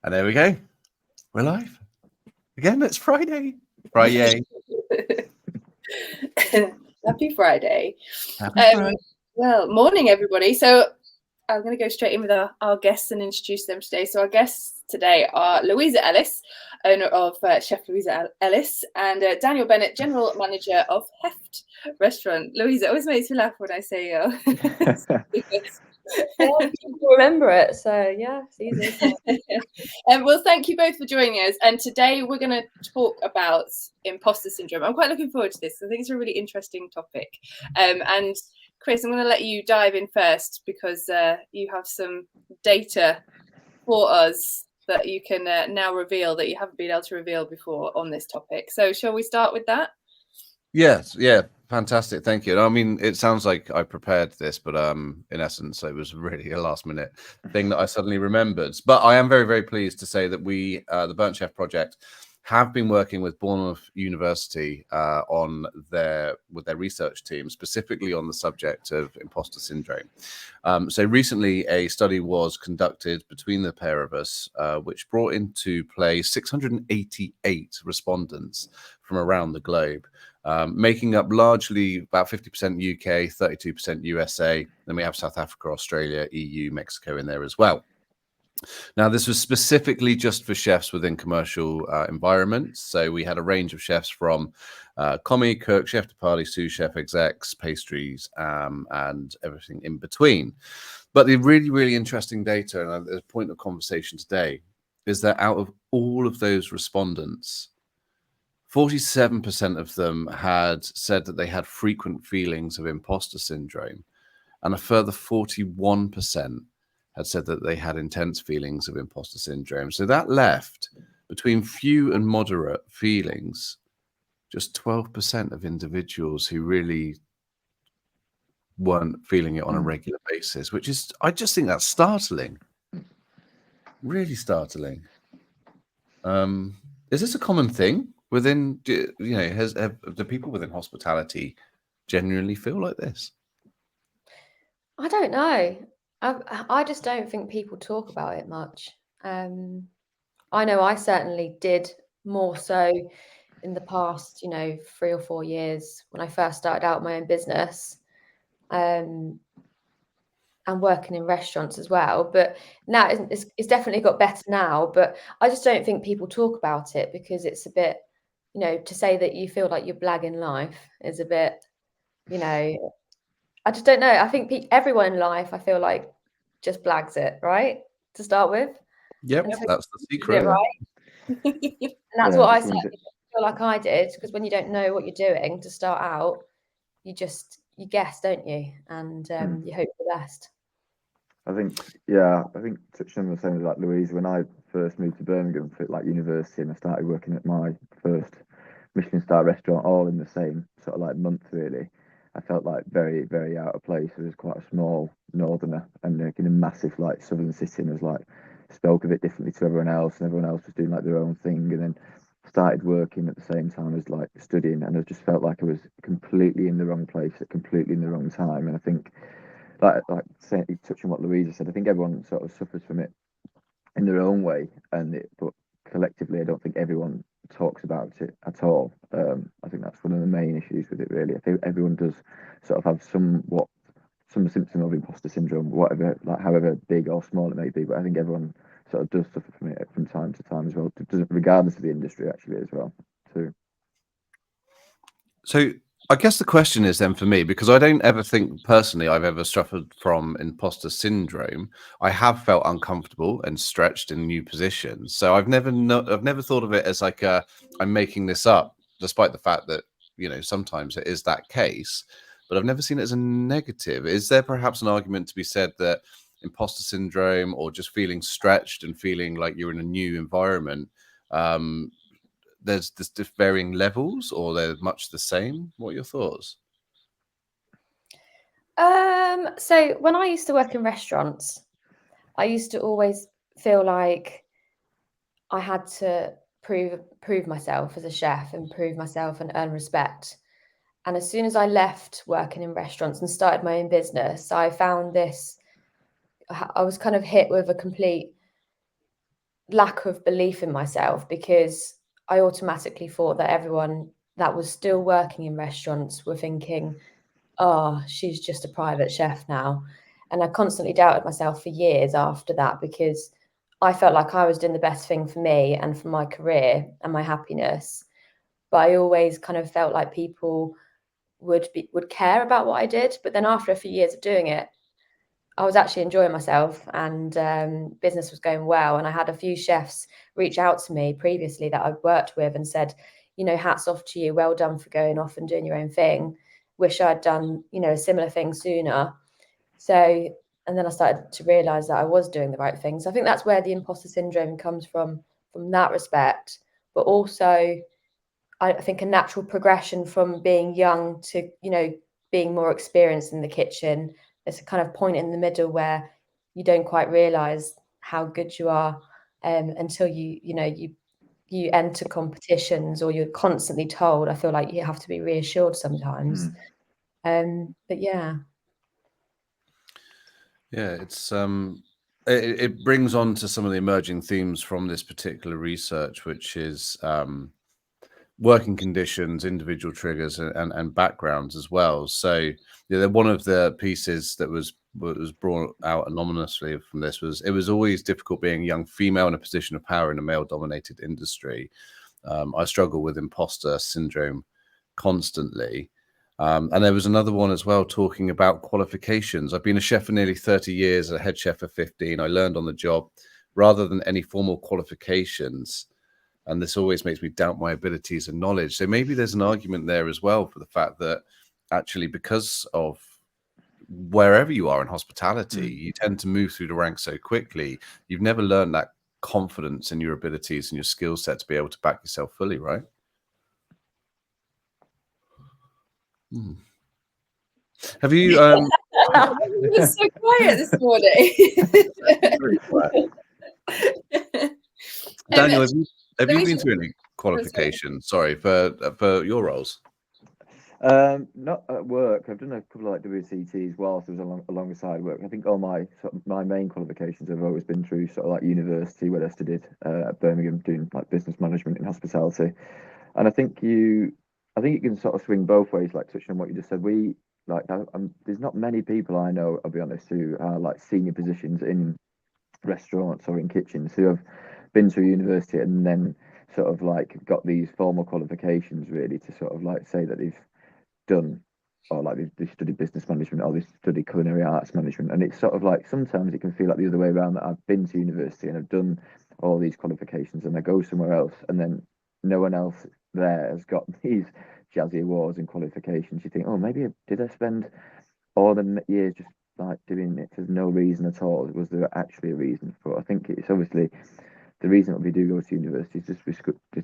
And there we go. We're live. Again, it's Friday. Friday. Happy Friday. Happy Friday. Well, morning, everybody. So I'm going to go straight in with our guests and introduce them today. So our guests today are Louisa Ellis, owner of Chef Louisa Ellis, and Daniel Bennett, General Manager of Heft Restaurant. Louisa, always makes me laugh when I say people remember it, so yeah, it's easy. Well, thank you both for joining us. And today we're going to talk about imposter syndrome. I'm quite looking forward to this. I think it's a really interesting topic. And Chris, I'm going to let you dive in first because you have some data for us that you can now reveal that you haven't been able to reveal before on this topic. So shall we start with that? Yes, yeah, fantastic. Thank you. I mean, it sounds like I prepared this, but in essence, it was really a last minute thing that I suddenly remembered. But I am very, very pleased to say that we, the Burnt Chef Project, have been working with Bournemouth University with their research team, specifically on the subject of imposter syndrome. So recently, a study was conducted between the pair of us, which brought into play 688 respondents from around the globe. Making up largely about 50% UK, 32% USA. Then we have South Africa, Australia, EU, Mexico in there as well. Now, this was specifically just for chefs within commercial environments. So we had a range of chefs from commie, cook, chef de partie, sous chef, execs, pastries, and everything in between. But the really, really interesting data, and the point of conversation today, is that out of all of those respondents, 47% of them had said that they had frequent feelings of imposter syndrome, and a further 41% had said that they had intense feelings of imposter syndrome. So that left between few and moderate feelings, just 12% of individuals who really weren't feeling it on a regular basis, which is, I just think that's startling. Really startling. Is this a common thing within, do people within hospitality genuinely feel like this? I don't know. I just don't think people talk about it much. I know I certainly did more so in the past, 3 or 4 years when I first started out my own business, and working in restaurants as well. But now it's definitely got better now. But I just don't think people talk about it because it's a bit, to say that you feel like you're blagging life is a bit, I just don't know. I think everyone in life, I feel like, just blags it, right? To start with. Yep, that's the secret. Right? And that's what I certainly feel like I did, because when you don't know what you're doing to start out, you guess, don't you? And you hope for the best. I think touching on the same as like Louise, when I first moved to Birmingham for like university and I started working at my first Michelin star restaurant, all in the same sort of like month really, I felt like very, very out of place. I was quite a small northerner and like in a massive like southern city, and was like spoke a bit differently to everyone else, and everyone else was doing like their own thing, and then started working at the same time as like studying, and I just felt like I was completely in the wrong place at completely in the wrong time. And I think touching what Louisa said, I think everyone sort of suffers from it in their own way, but collectively, I don't think everyone talks about it at all. I think that's one of the main issues with it, really. I think everyone does sort of have some symptom of imposter syndrome, whatever, like however big or small it may be. But I think everyone sort of does suffer from it from time to time as well, regardless of the industry, actually, as well, too. So I guess the question is then for me, because I don't ever think personally I've ever suffered from imposter syndrome. I have felt uncomfortable and stretched in new positions. So I've never thought of it as like I'm making this up, despite the fact that, sometimes it is that case, but I've never seen it as a negative. Is there perhaps an argument to be said that imposter syndrome, or just feeling stretched and feeling like you're in a new environment, there's varying levels, or they're much the same? What are your thoughts? So when I used to work in restaurants, I used to always feel like I had to prove myself as a chef and prove myself and earn respect. And as soon as I left working in restaurants and started my own business, I found I was kind of hit with a complete lack of belief in myself, because I automatically thought that everyone that was still working in restaurants were thinking, oh, she's just a private chef now. And I constantly doubted myself for years after that, because I felt like I was doing the best thing for me and for my career and my happiness. But I always kind of felt like people would care about what I did. But then after a few years of doing it, I was actually enjoying myself, and business was going well. And I had a few chefs reach out to me previously that I'd worked with and said, you know, hats off to you. Well done for going off and doing your own thing. Wish I'd done, you know, a similar thing sooner. So, and then I started to realize that I was doing the right thing. So I think that's where the imposter syndrome comes from that respect. But also, I think a natural progression from being young to, you know, being more experienced in the kitchen. There's a kind of point in the middle where you don't quite realize how good you are until you enter competitions, or you're constantly told. I feel like you have to be reassured sometimes. But yeah. Yeah, it's it brings on to some of the emerging themes from this particular research, which is working conditions, individual triggers, and backgrounds as well. So yeah, one of the pieces that was brought out anonymously from this was, it was always difficult being a young female in a position of power in a male-dominated industry. I struggle with imposter syndrome constantly. And there was another one as well, talking about qualifications. I've been a chef for nearly 30 years, a head chef for 15. I learned on the job rather than any formal qualifications. And this always makes me doubt my abilities and knowledge. So maybe there's an argument there as well for the fact that actually, because of wherever you are in hospitality, you tend to move through the ranks so quickly. You've never learned that confidence in your abilities and your skill set to be able to back yourself fully, right? Have you You're so quiet this morning. Daniel, have you Louisa, been through any qualifications? Sorry, for your roles. Not at work. I've done a couple of like WCTs whilst I was alongside work. I think all my my main qualifications have always been through sort of like university, where I studied at Birmingham, doing like business management in hospitality. And I think it can sort of swing both ways. Like touching on what you just said, there's not many people I know, I'll be honest, who are like senior positions in restaurants or in kitchens who have been to university and then sort of like got these formal qualifications, really, to sort of like say that they've done, or like they've studied business management, or they've studied culinary arts management. And it's sort of like, sometimes it can feel like the other way around, that I've been to university and I've done all these qualifications and I go somewhere else and then no one else there has got these jazzy awards and qualifications. You think, oh, maybe did I spend all the years just like doing it for no reason at all? Was there actually a reason for it? I think it's obviously the reason that we do go to university is just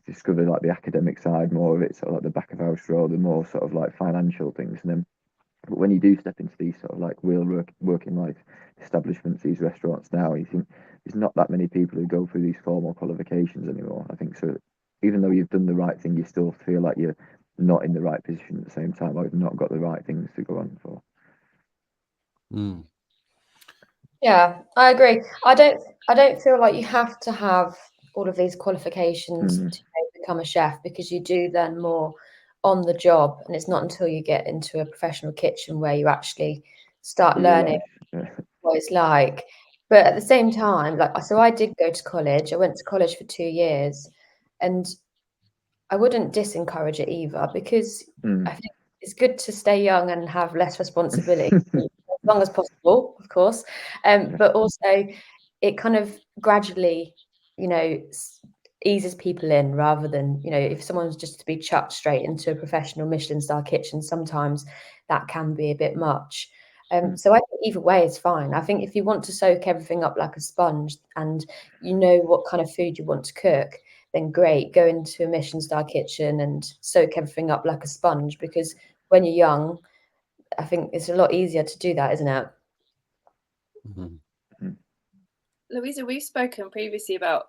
discover like the academic side more of it, sort of like the back of house role, the more sort of like financial things. And then, but when you do step into these sort of like real working life establishments, these restaurants now, you think there's not that many people who go through these formal qualifications anymore. I think so. Even though you've done the right thing, you still feel like you're not in the right position at the same time, or you've not got the right things to go on for. Yeah, I agree. I don't feel like you have to have all of these qualifications to become a chef, because you do learn more on the job, and it's not until you get into a professional kitchen where you actually start learning what it's like. But at the same time, so I did go to college. I went to college for 2 years, and I wouldn't disencourage it either, because I think it's good to stay young and have less responsibility. As long as possible, of course, but also it kind of gradually, eases people in, rather than, if someone's just to be chucked straight into a professional Michelin star kitchen, sometimes that can be a bit much. So I think either way is fine. I think if you want to soak everything up like a sponge, and you know what kind of food you want to cook, then great, go into a Michelin star kitchen and soak everything up like a sponge, because when you're young, I think it's a lot easier to do that, isn't it? Louisa, we've spoken previously about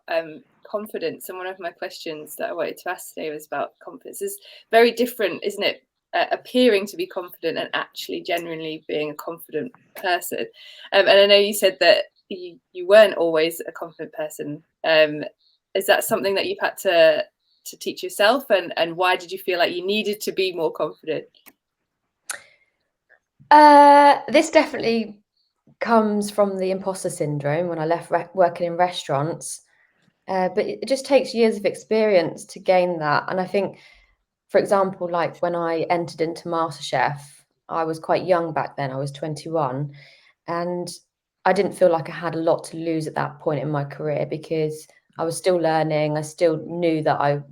confidence, and one of my questions that I wanted to ask today was about confidence. It's very different, isn't it? Appearing to be confident and actually genuinely being a confident person. And I know you said that you weren't always a confident person. Is that something that you've had to teach yourself, and why did you feel like you needed to be more confident? This definitely comes from the imposter syndrome when I left working in restaurants. But it just takes years of experience to gain that. And I think, for example, like when I entered into MasterChef, I was quite young back then. I was 21, and I didn't feel like I had a lot to lose at that point in my career because I was still learning. I still knew that I,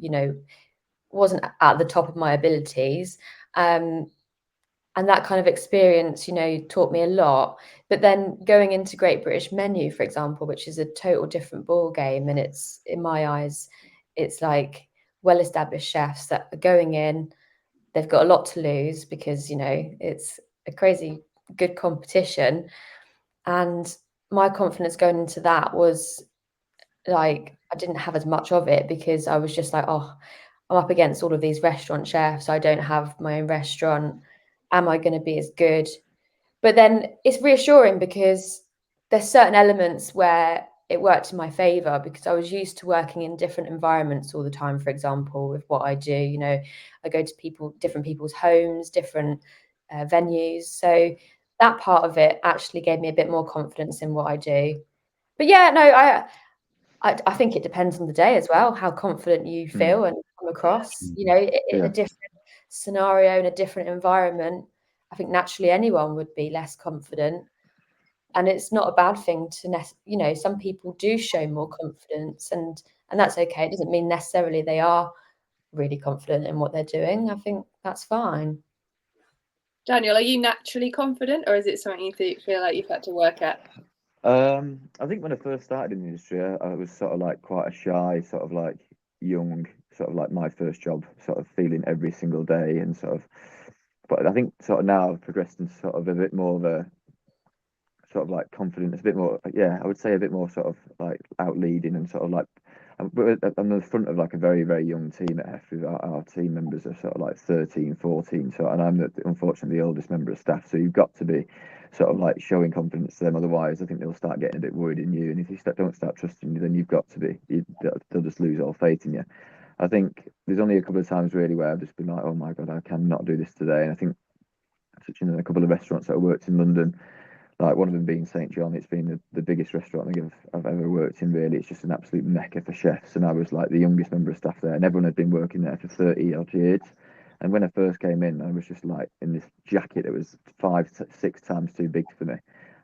wasn't at the top of my abilities. And that kind of experience, taught me a lot. But then going into Great British Menu, for example, which is a total different ball game, and it's, in my eyes, it's like well-established chefs that are going in. They've got a lot to lose because, it's a crazy good competition. And my confidence going into that was like, I didn't have as much of it because I was just like, oh, I'm up against all of these restaurant chefs. I don't have my own restaurant. Am I going to be as good? But then it's reassuring because there's certain elements where it worked in my favor because I was used to working in different environments all the time. For example, with what I do, I go to different people's homes, different venues. So that part of it actually gave me a bit more confidence in what I do. But yeah, no, I think it depends on the day as well, how confident you feel and come across, in a different scenario, in a different environment. I think naturally anyone would be less confident. And it's not a bad thing to, some people do show more confidence and that's okay. It doesn't mean necessarily they are really confident in what they're doing. I think that's fine. Daniel, are you naturally confident, or is it something you feel like you've had to work at? I think when I first started in the industry, I was sort of like quite a shy, sort of like young, sort of like my first job, sort of feeling every single day and sort of. But I think sort of now I've progressed into sort of a bit more of a sort of like confident. It's a bit more, yeah, I would say a bit more sort of like out leading and sort of like. I'm the front of like a very, very young team at Heffrey. Our team members are sort of like 13, 14. So, and I'm unfortunately the oldest member of staff. So you've got to be sort of like showing confidence to them. Otherwise, I think they'll start getting a bit worried in you. And if you don't start trusting you, then you've got to be. They'll just lose all faith in you. I think there's only a couple of times really where I've just been like, oh my God, I cannot do this today. And I think touching on a couple of restaurants that I worked in London, like one of them being St. John, it's been the biggest restaurant I think I've ever worked in, really. It's just an absolute mecca for chefs. And I was like the youngest member of staff there, and everyone had been working there for 30 odd years. And when I first came in, I was just like in this jacket that was 5-6 times too big for me. And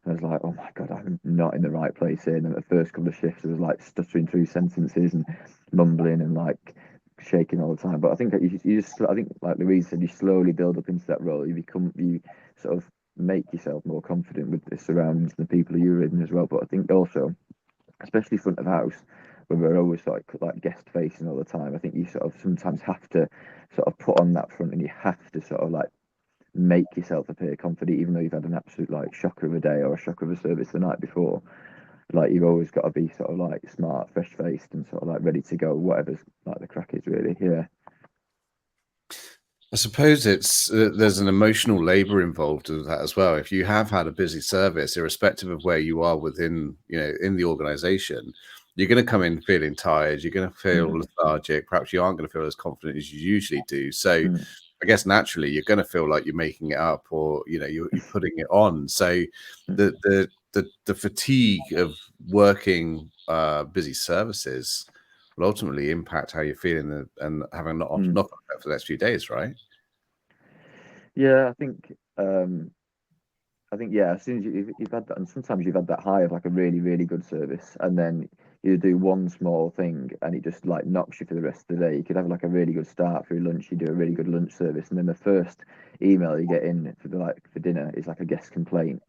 I was like, oh my God, I'm not in the right place here. And the first couple of shifts, I was like stuttering through sentences and mumbling and like shaking all the time. But I think I think like Louise said, you slowly build up into that role. You sort of make yourself more confident with the surroundings and the people you're in as well. But I think also, especially front of house, where we're always like guest facing all the time, I think you sort of sometimes have to sort of put on that front, and you have to sort of like make yourself appear confident, even though you've had an absolute like shocker of a day or a shocker of a service the night before. Like you've always got to be sort of like smart, fresh faced, and sort of like ready to go, whatever's like the crack is, really. Yeah. I suppose it's there's an emotional labor involved with that as well. If you have had a busy service, irrespective of where you are within, in the organization, you're going to come in feeling tired. You're going to feel lethargic. Perhaps you aren't going to feel as confident as you usually do. So I guess naturally you're going to feel like you're making it up, or, you're putting it on. So the fatigue of working busy services will ultimately impact how you're feeling and having a knock-on effect for the next few days, right? Yeah, I think yeah, as soon as you've had that, and sometimes you've had that high of like a really, really good service, and then you do one small thing and it just like knocks you for the rest of the day. You could have like a really good start for your lunch, you do a really good lunch service, and then the first email you get in for dinner is like a guest complaint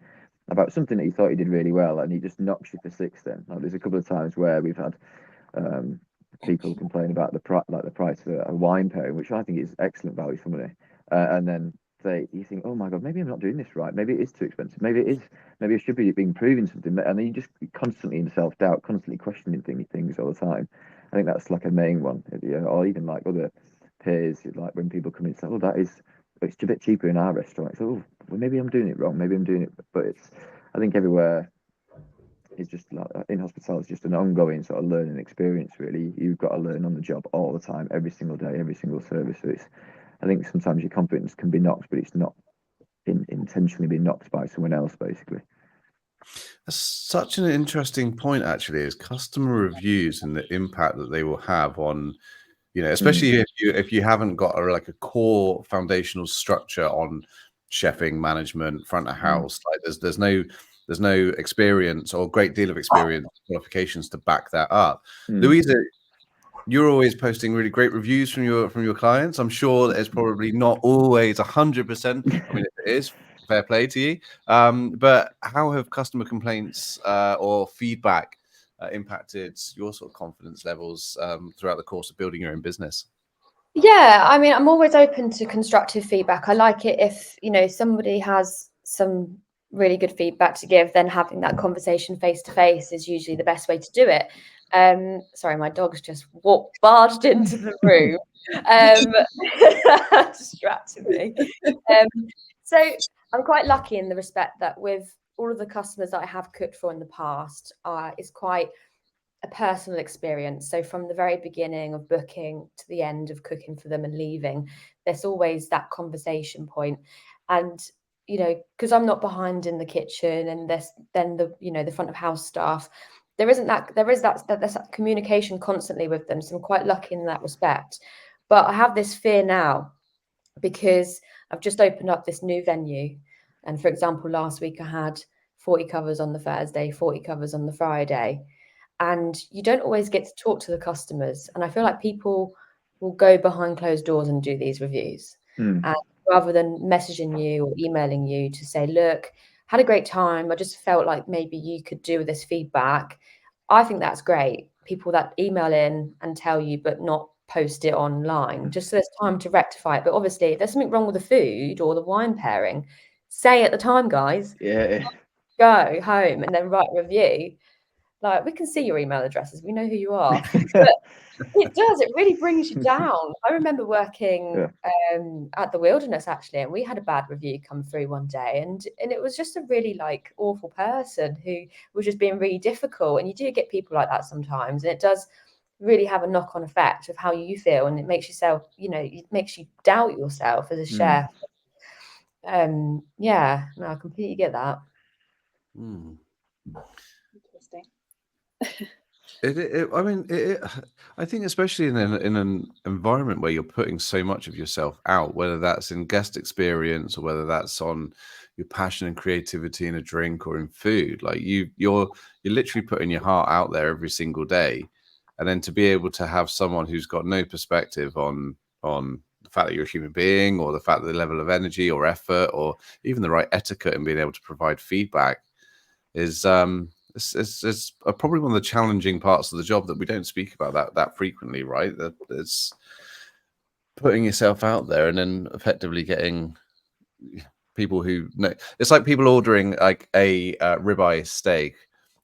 about something that you thought you did really well, and he just knocks you for six. Then like there's a couple of times where we've had people complain about the price of a wine pairing, which I think is excellent value for money, and then you think, oh my God, maybe I'm not doing this right. Maybe it is too expensive. Maybe I should be improving something. And then you just constantly in self-doubt, constantly questioning things all the time. I think that's like a main one. Or even like other peers, like when people come in and say, oh, it's a bit cheaper in our restaurant. It's, oh, well, maybe I'm doing it wrong. Maybe I'm doing it, but I think everywhere it's just like in hospitality, it's just an ongoing sort of learning experience. Really, you've got to learn on the job all the time, every single day, every single service. So I think sometimes your confidence can be knocked, but it's not intentionally being knocked by someone else, basically. That's such an interesting point, actually, is customer reviews and the impact that they will have on, especially if you haven't got like a core foundational structure on chefing, management, front of house. Like there's no experience or great deal of experience qualifications to back that up. Louisa, you're always posting really great reviews from your clients. I'm sure that it's probably not always 100%. I mean, if it is, fair play to you. But how have customer complaints or feedback impacted your sort of confidence levels throughout the course of building your own business? Yeah, I mean, I'm always open to constructive feedback. I like it if, somebody has some really good feedback to give, then having that conversation face to face is usually the best way to do it. Sorry, my dog's just barged into the room, distracted me. So I'm quite lucky in the respect that with all of the customers that I have cooked for in the past, it's quite a personal experience. So from the very beginning of booking to the end of cooking for them and leaving, there's always that conversation point. And because I'm not behind in the kitchen, and then the front of house staff, there is that communication constantly with them. So I'm quite lucky in that respect. But I have this fear now because I've just opened up this new venue. And for example, last week I had 40 covers on the Thursday, 40 covers on the Friday. And you don't always get to talk to the customers. And I feel like people will go behind closed doors and do these reviews. And rather than messaging you or emailing you to say, look, had a great time, I just felt like maybe you could do with this feedback. I think that's great. People that email in and tell you, but not post it online, just so there's time to rectify it. But obviously, if there's something wrong with the food or the wine pairing, say at the time, guys. Yeah. Go home and then write a review. Like, we can see your email addresses. We know who you are. But it really brings you down. I remember working at the Wilderness, actually, and we had a bad review come through one day. And it was just a really, awful person who was just being really difficult. And you do get people like that sometimes. And it does really have a knock-on effect of how you feel. And it makes yourself, it makes you doubt yourself as a chef. Yeah, no, I completely get that. Interesting. I think especially in an environment where you're putting so much of yourself out, whether that's in guest experience or whether that's on your passion and creativity in a drink or in food, like you're literally putting your heart out there every single day, and then to be able to have someone who's got no perspective on the fact that you're a human being, or the fact that the level of energy or effort or even the right etiquette and being able to provide feedback is it's probably one of the challenging parts of the job that we don't speak about that frequently, right? That it's putting yourself out there and then effectively getting people who know. It's like people ordering like a ribeye steak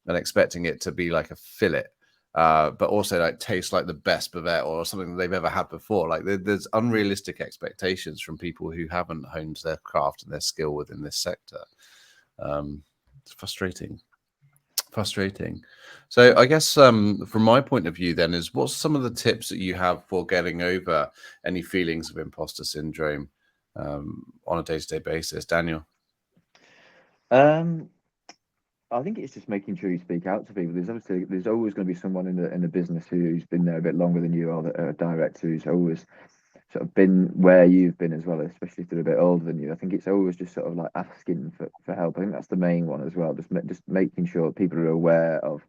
and expecting it to be like a fillet, but also like taste like the best bavette or something that they've ever had before. Like there's unrealistic expectations from people who haven't honed their craft and their skill within this sector. It's frustrating. So I guess from my point of view then is, what's some of the tips that you have for getting over any feelings of imposter syndrome on a day-to-day basis, Daniel? I think it's just making sure you speak out to people. There's always going to be someone in the business who's been there a bit longer than you, or a director who's always sort of been where you've been as well, especially if they're a bit older than you. I think it's always just sort of like asking for help. I think that's the main one as well. Just making sure people are aware of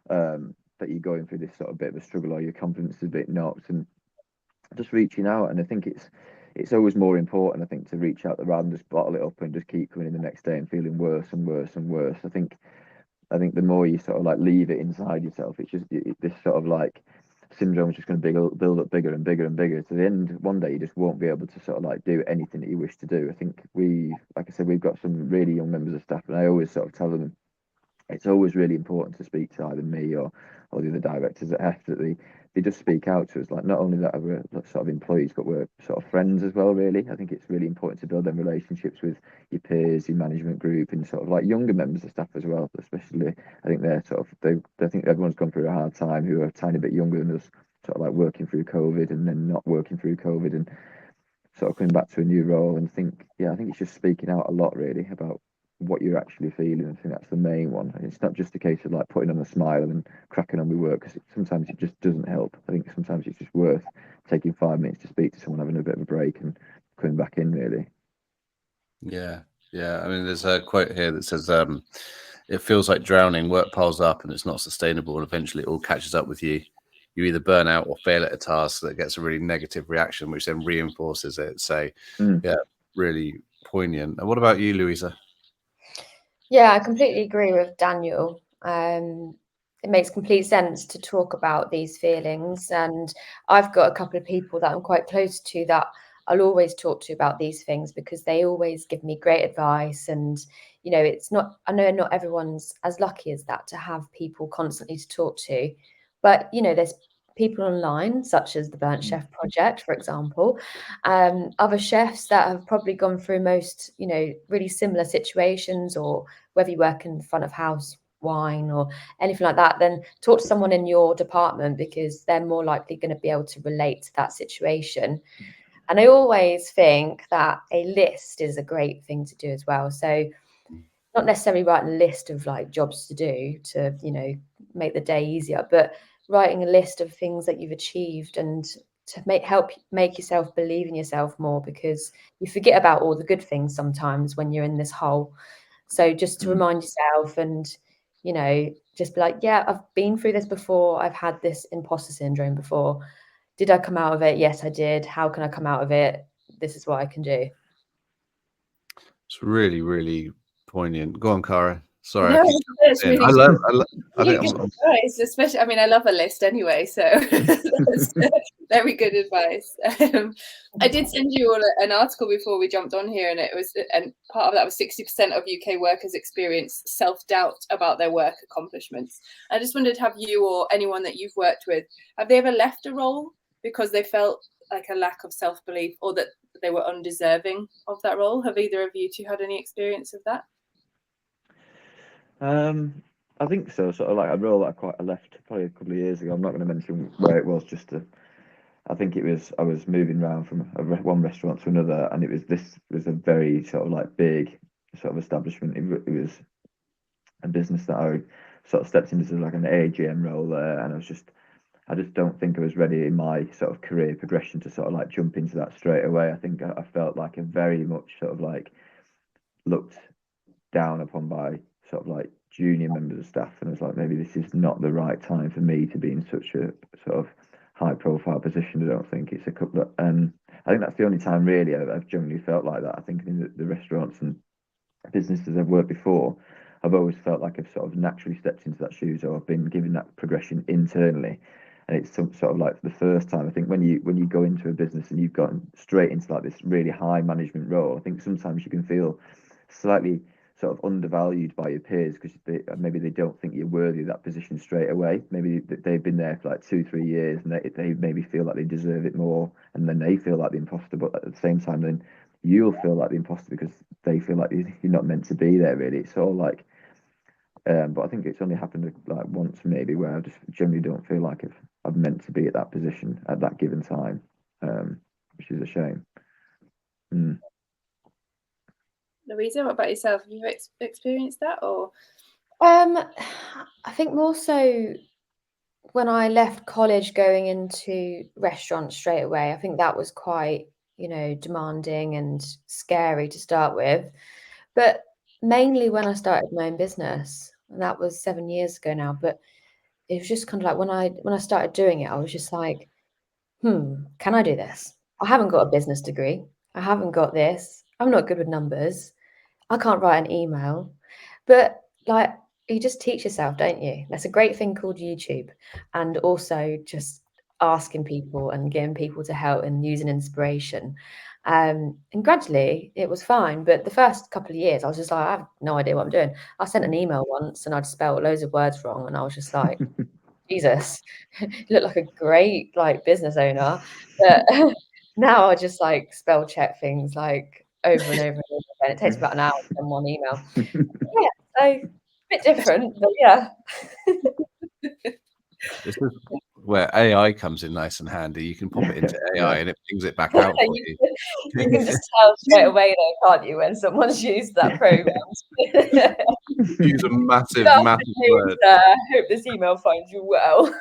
that you're going through this sort of bit of a struggle, or your confidence is a bit knocked, and just reaching out. And I think it's always more important, I think, to reach out rather than just bottle it up and just keep coming in the next day and feeling worse and worse and worse. I think the more you sort of like leave it inside yourself, it's just this sort of like syndrome is just going to build up bigger and bigger and bigger. To the end, one day you just won't be able to sort of like do anything that you wish to do. I think like I said, we've got some really young members of staff, and I always sort of tell them it's always really important to speak to either me or or the other directors at Heft, that they just speak out to us, like not only that we're sort of employees, but we're sort of friends as well, really. I think it's really important to build them relationships with your peers, your management group, and sort of like younger members of staff as well, especially. I think they're sort of, I think everyone's gone through a hard time who are a tiny bit younger than us, sort of like working through COVID and then not working through COVID and sort of coming back to a new role. And I think it's just speaking out a lot, really, about what you're actually feeling. I think that's the main one. And it's not just a case of like putting on a smile and cracking on with work, because sometimes it just doesn't help. I think sometimes it's just worth taking 5 minutes to speak to someone, having a bit of a break and coming back in, really. Yeah. I mean, there's a quote here that says, it feels like drowning, work piles up and it's not sustainable, and eventually it all catches up with you. You either burn out or fail at a task that gets a really negative reaction, which then reinforces it. So, yeah, really poignant. And what about you, Louisa? Yeah, I completely agree with Daniel. It makes complete sense to talk about these feelings. And I've got a couple of people that I'm quite close to that I'll always talk to about these things, because they always give me great advice. And, you know, I know not everyone's as lucky as that to have people constantly to talk to. But, you know, there's people online, such as the Burnt Chef Project, for example, other chefs that have probably gone through most, you know, really similar situations, or whether you work in front of house wine or anything like that, then talk to someone in your department, because they're more likely going to be able to relate to that situation. And I always think that a list is a great thing to do as well. So not necessarily writing a list of like jobs to do to, you know, make the day easier, but writing a list of things that you've achieved, and to help make yourself believe in yourself more, because you forget about all the good things sometimes when you're in this hole. So just to remind yourself, and, you know, just be like, yeah, I've been through this before. I've had this imposter syndrome before. Did I come out of it? Yes, I did. How can I come out of it? This is what I can do. It's really, really poignant. Go on, Cara. Sorry, No, I keep that's in. really I think good advice, especially, I mean, I love a list anyway, so that's very good advice. I did send you all an article before we jumped on here, and part of that was 60% of UK workers experience self-doubt about their work accomplishments. I just wondered, have you or anyone that you've worked with, have they ever left a role because they felt like a lack of self-belief, or that they were undeserving of that role? Have either of you two had any experience of that? I think so. Sort of like a role that I left probably a couple of years ago. I'm not going to mention where it was. I think I was moving around from one restaurant to another, and this was a very sort of like big sort of establishment. It was a business that I sort of stepped into like an AGM role there, and I just don't think I was ready in my sort of career progression to sort of like jump into that straight away. I think I felt like a very much sort of like looked down upon by sort of like junior members of staff, and I was like, maybe this is not the right time for me to be in such a sort of high profile position. I don't think it's a couple of, I think that's the only time really I've generally felt like that. I think in the restaurants and businesses I've worked before, I've always felt like I've sort of naturally stepped into that shoes, or I've been given that progression internally. And it's sort of like the first time, I think, when you go into a business and you've gotten straight into like this really high management role, I think sometimes you can feel slightly sort of undervalued by your peers, because maybe they don't think you're worthy of that position straight away. Maybe they've been there for like 2-3 years, and they maybe feel like they deserve it more, and then they feel like the imposter. But at the same time, then you'll feel like the imposter because they feel like you're not meant to be there, really. It's all like, but I think it's only happened like once maybe, where I just generally don't feel like I've meant to be at that position at that given time, which is a shame. Louisa, what about yourself? Have you experienced that, or? I think more so when I left college going into restaurants straight away. I think that was quite, you know, demanding and scary to start with. But mainly when I started my own business, and that was 7 years ago now. But it was just kind of like when I started doing it, I was just like, can I do this? I haven't got a business degree. I haven't got this. I'm not good with numbers. I can't write an email. But like, you just teach yourself, don't you? That's a great thing called YouTube. And also just asking people and getting people to help and using inspiration. And gradually it was fine. But the first couple of years, I was just like, I have no idea what I'm doing. I sent an email once and I'd spelled loads of words wrong. And I was just like, Jesus, you look like a great like business owner. But now I just like spell check things like over and over and over again. It takes about an hour to send one email. Yeah, so a bit different, but yeah. This is where AI comes in nice and handy. You can pop it into AI and it pings it back out for you. You can just tell straight away though, can't you, when someone's used that program. Use a massive, Good massive afternoon, word. sir. Hope this email finds you well.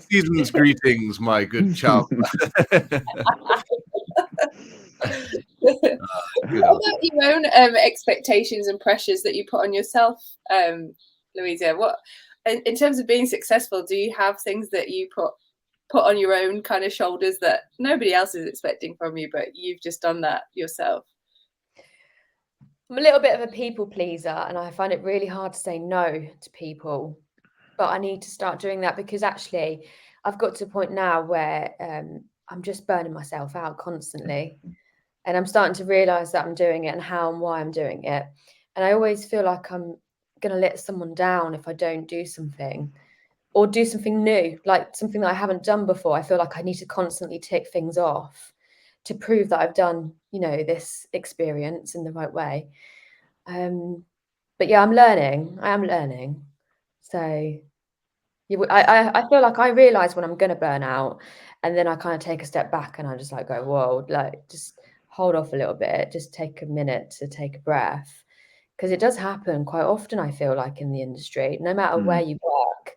Season's greetings, my good chum. Good What old. about your own expectations and pressures that you put on yourself, Louisa? What, in terms of being successful, do you have things that you put on your own kind of shoulders that nobody else is expecting from you, but you've just done that yourself? I'm a little bit of a people pleaser, and I find it really hard to say no to people. But I need to start doing that because actually I've got to a point now where I'm just burning myself out constantly. And I'm starting to realize that I'm doing it and how and why I'm doing it. And I always feel like I'm going to let someone down if I don't do something or do something new, like something that I haven't done before. I feel like I need to constantly tick things off to prove that I've done, this experience in the right way. But yeah, I'm learning. I am learning. So I feel like I realize when I'm going to burn out, and then I kind of take a step back and I just like go, whoa, like just hold off a little bit, just take a minute to take a breath. Because it does happen quite often, I feel like, in the industry, no matter where you work.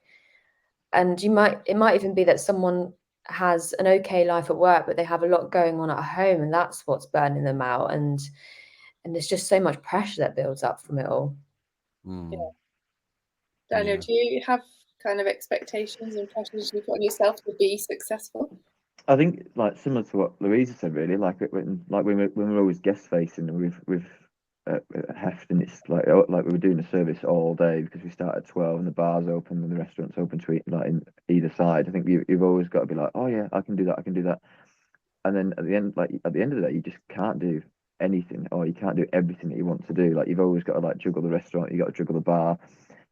And it might even be that someone has an okay life at work, but they have a lot going on at home, and that's what's burning them out. And there's just so much pressure that builds up from it all. Yeah. Daniel, do you have kind of expectations and pressures you put on yourself to be successful? I think like similar to what Louisa said, really. Like when we're always guest facing and with Heft, and it's like we were doing a service all day because we start at 12 and the bar's open and the restaurant's open to eat like in either side. I think you've always got to be like, oh yeah, I can do that, and then at the end of the day, you just can't do anything, or you can't do everything that you want to do. Like you've always got to like juggle the restaurant, you got to juggle the bar.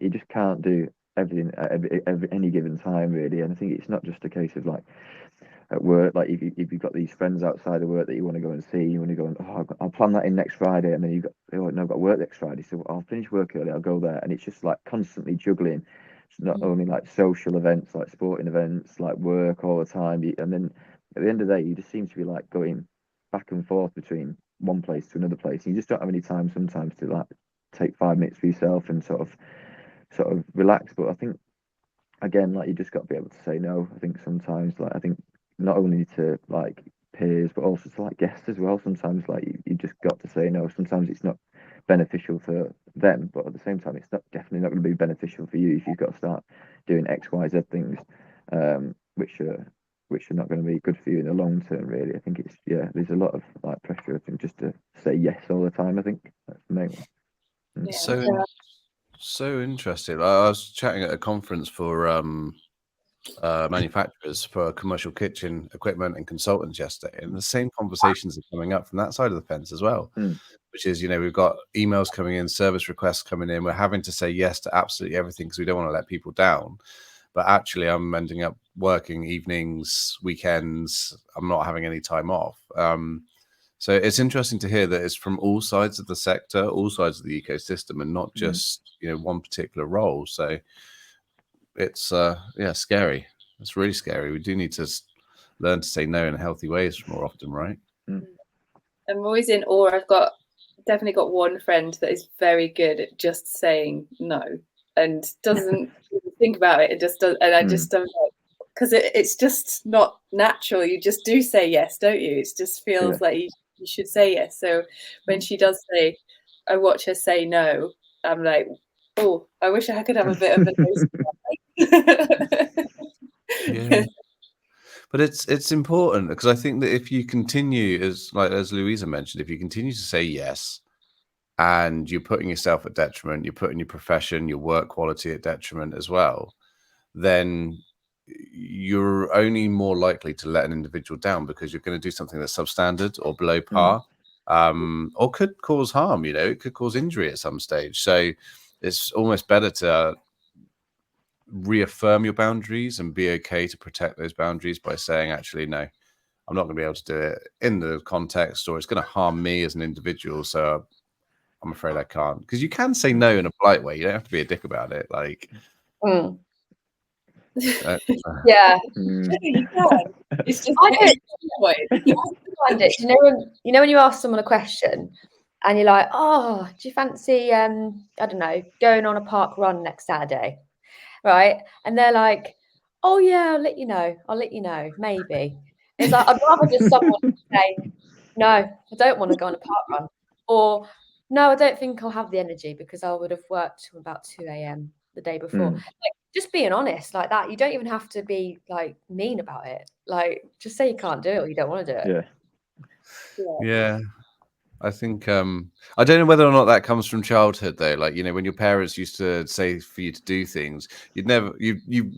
You just can't do everything at any given time, really. And I think it's not just a case of like at work, like if you've got these friends outside of work that you want to go and see, you want to go and I'll plan that in next Friday, and then you've got I've got work next Friday, so I'll finish work early, I'll go there, and it's just like constantly juggling. It's not only like social events, like sporting events, like work all the time, and then at the end of the day, you just seem to be like going back and forth between one place to another place. You just don't have any time sometimes to like take 5 minutes for yourself and sort of relax. But I think again, like you just got to be able to say no. I think sometimes, like I think not only to like peers but also to like guests as well. Sometimes like you just got to say no. Sometimes it's not beneficial for them, but at the same time, it's definitely not going to be beneficial for you if you've got to start doing XYZ things, which are not going to be good for you in the long term. Really, I think it's there's a lot of like pressure. I think just to say yes all the time. I think that's the main one. Yeah. So interesting. I was chatting at a conference for manufacturers for commercial kitchen equipment and consultants yesterday, and the same conversations are coming up from that side of the fence as well, which is, we've got emails coming in, service requests coming in, we're having to say yes to absolutely everything because we don't want to let people down, but actually I'm ending up working evenings, weekends, I'm not having any time off. So it's interesting to hear that it's from all sides of the sector, all sides of the ecosystem, and not just one particular role. So it's scary. It's really scary. We do need to learn to say no in healthy ways more often, right? I'm always in awe. I've definitely got one friend that is very good at just saying no and doesn't think about it. It just does, and I just don't know, because it's just not natural. You just do say yes, don't you? It just feels like you should say yes. So when she does say, I watch her say no, I'm like, oh, I wish I could have a bit of a Yeah. But it's important because I think that if you continue, as Louisa mentioned, if you continue to say yes and you're putting yourself at detriment, you're putting your profession, your work quality at detriment as well, then you're only more likely to let an individual down because you're going to do something that's substandard or below par, or could cause harm. It could cause injury at some stage. So it's almost better to reaffirm your boundaries and be okay to protect those boundaries by saying, actually, no, I'm not going to be able to do it in the context, or it's going to harm me as an individual. So I'm afraid I can't. Because you can say no in a polite way. You don't have to be a dick about it. Like, Yeah. You can. It's just I don't point. find it. Do you know when you ask someone a question and you're like, oh, do you fancy I don't know, going on a park run next Saturday? Right? And they're like, oh yeah, I'll let you know, maybe. It's like, I'd rather just someone say, no, I don't want to go on a park run, or no, I don't think I'll have the energy because I would have worked till about 2 a.m. the day before. Like, just being honest like that. You don't even have to be like mean about it. Like, just say you can't do it or you don't want to do it. Yeah. I think I don't know whether or not that comes from childhood though. Like, you know, when your parents used to say for you to do things, you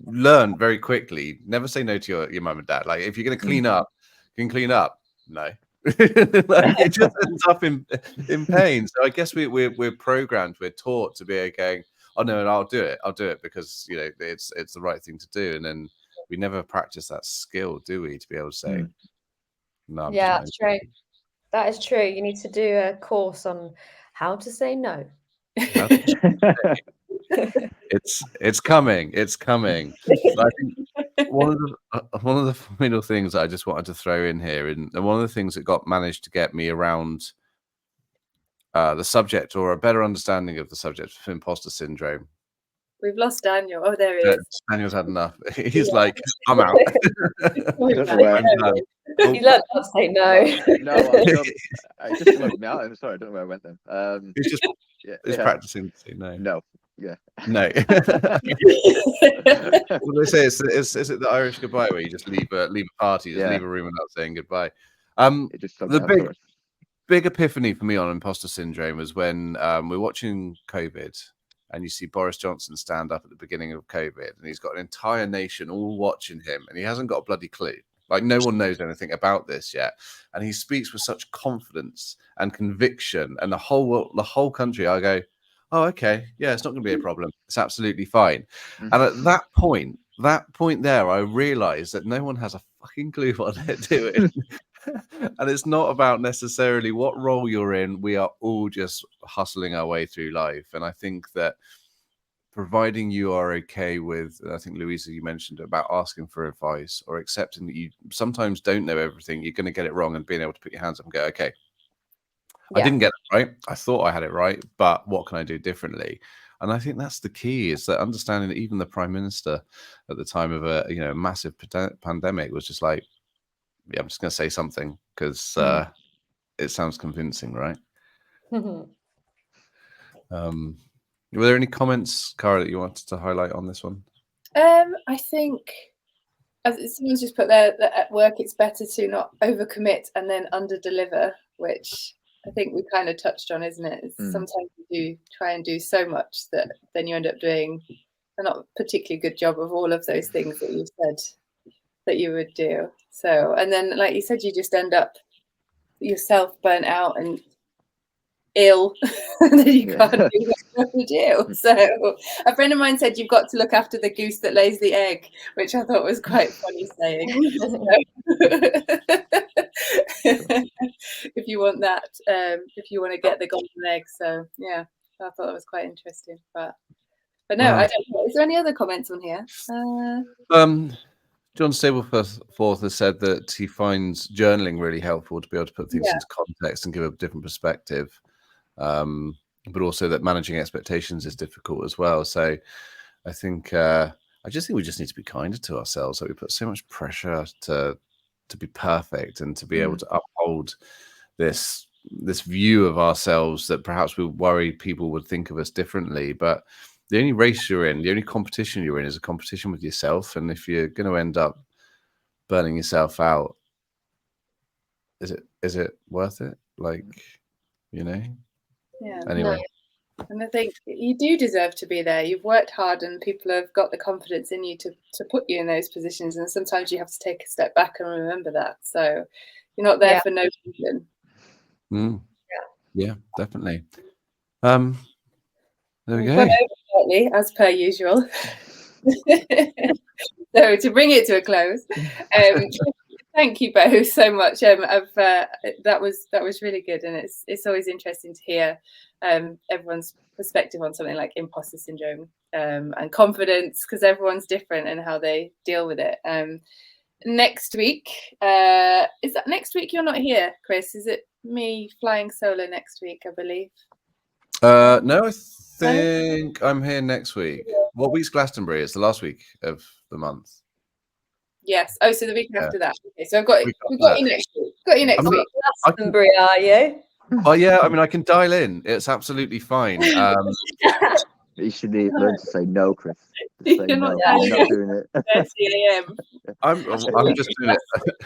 learn very quickly, never say no to your mum and dad. Like, if you're going to clean up, you can clean up. No. Like, it just ends up in pain. So I guess we're programmed, we're taught to be going, oh no, and I'll do it because, you know, it's the right thing to do. And then we never practice that skill, do we, to be able to say no. Yeah, that's true. That is true. You need to do a course on how to say no. It's coming. It's coming. I think one of the final things that I just wanted to throw in here, and one of the things that managed to get me around the subject, or a better understanding of the subject of imposter syndrome. We've lost Daniel. Oh, there he is. Daniel's had enough. He's like, I'm out. You learned how to say no. No, I just looked me out. I'm sorry, I don't know where I went then. He's just practicing to say no. No. Yeah. No. What do they say? Is it the Irish goodbye where you just leave a party, just leave a room without saying goodbye? The big epiphany for me on imposter syndrome was when we're watching COVID, and you see Boris Johnson stand up at the beginning of COVID, and he's got an entire nation all watching him, and he hasn't got a bloody clue. Like, no one knows anything about this yet, and he speaks with such confidence and conviction, and the whole country, I go, oh, okay, yeah, it's not going to be a problem. It's absolutely fine. And at that point there, I realized that no one has a fucking clue what they're doing. And it's not about necessarily what role you're in. We are all just hustling our way through life. And I think that providing you are okay with, I think, Louisa, you mentioned about asking for advice or accepting that you sometimes don't know everything, you're going to get it wrong, and being able to put your hands up and go, okay, I didn't get it right. I thought I had it right, but what can I do differently? And I think that's the key, is that understanding that even the Prime Minister at the time of a massive pandemic was just like, yeah, I'm just going to say something because it sounds convincing, right? Were there any comments, Cara, that you wanted to highlight on this one? I think, as someone's just put there, that at work it's better to not overcommit and then underdeliver, which I think we kind of touched on, isn't it? Sometimes you do try and do so much that then you end up doing a not particularly good job of all of those things that you said that you would do. So, and then, like you said, you just end up yourself burnt out and ill, and then you can't do what you do. So a friend of mine said, you've got to look after the goose that lays the egg, which I thought was quite funny saying. If you want that, if you want to get the golden egg. So yeah, I thought that was quite interesting. But no, I don't know. Is there any other comments on here? John Stapleforth has said that he finds journaling really helpful to be able to put things into context and give a different perspective, but also that managing expectations is difficult as well. So I think I just think we just need to be kinder to ourselves. Like, we put so much pressure to be perfect and to be able to uphold this view of ourselves that perhaps we worry people would think of us differently. But the only race you're in, the only competition you're in, is a competition with yourself. And if you're going to end up burning yourself out, is it worth it? Like, Yeah. Anyway. No. And I think you do deserve to be there. You've worked hard, and people have got the confidence in you to put you in those positions. And sometimes you have to take a step back and remember that. So you're not there for no reason. Yeah, definitely. There we go. Went over slightly, as per usual. So to bring it to a close, thank you both so much. That was really good, and it's always interesting to hear everyone's perspective on something like imposter syndrome and confidence, because everyone's different and how they deal with it. Next week, is that next week? You're not here, Chris. Is it me flying solo next week? I believe. No, I think I'm here next week. What week's Glastonbury? It's the last week of the month. Yes. Oh, so the week after that. Okay, so we've got you next week. Got you next week. Glastonbury, are you? Oh yeah, I mean I can dial in. It's absolutely fine. You should learn to say no, Chris. Just say You're no. not I'm not doing it. 30 a.m. I'm just doing it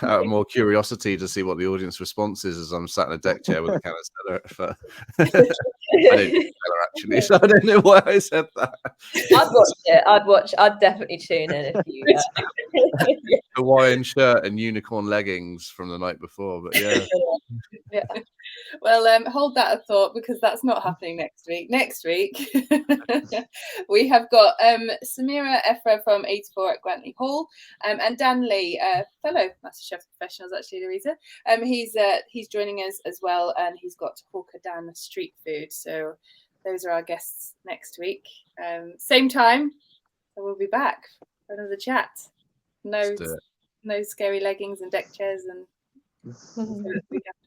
out of more curiosity to see what the audience response is as I'm sat in a deck chair with a can of Stella. I didn't do Stella actually, so I don't know why I said that. I'd watch it. I'd definitely tune in if you. Hawaiian shirt and unicorn leggings from the night before, but yeah. Yeah. Well, hold that a thought, because that's not happening next week. Next week, we have got Samira Efra from 84 at Grantley Hall, and Dan Lee, fellow MasterChef professionals, actually, Louisa. He's joining us as well, and he's got Hawker Dan street food. So those are our guests next week. Same time, so we'll be back for another chat. No scary leggings and deck chairs and.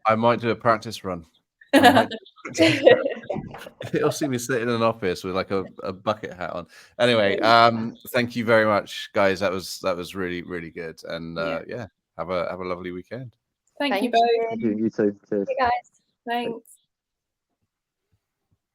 I might do a practice run. You'll see me sitting in an office with like a bucket hat on. Anyway, thank you very much, guys. That was really, really good. And yeah, have a lovely weekend. Thank you both. Thank you. You too. Cheers. Hey guys. Thanks.